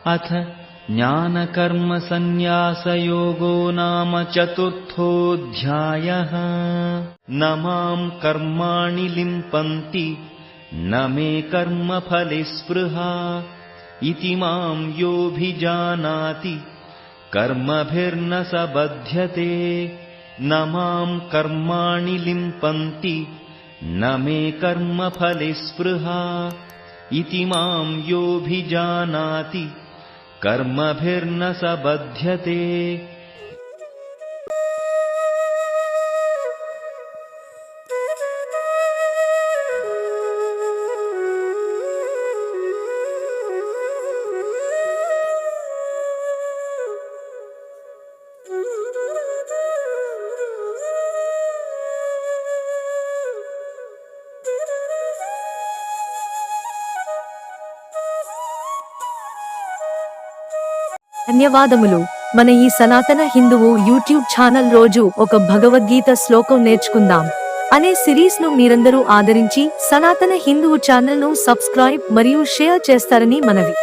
अथ ज्ञानकर्मसन्न्यासयोगो नाम चतुर्थोऽध्यायः। न मां कर्माणि लिम्पन्ति न मे कर्मफले स्पृहा इति मां योऽभिजानाति कर्मभिर्न स बध्यते। न मां कर्माणि लिम्पन्ति न मे कर्मफले स्पृहा इति मां योऽभिजानाति कर्मभिर्न स बध्यते। ధన్యవాదములు. మన ఈ సనాతన హిందువు యూట్యూబ్ ఛానల్ రోజు ఒక భగవద్గీత శ్లోకం నేర్చుకుందాం అనే సిరీస్ ను మీరందరూ ఆదరించి సనాతన హిందువు ఛానల్ ను సబ్స్క్రైబ్ మరియు షేర్ చేస్తారని మనవి.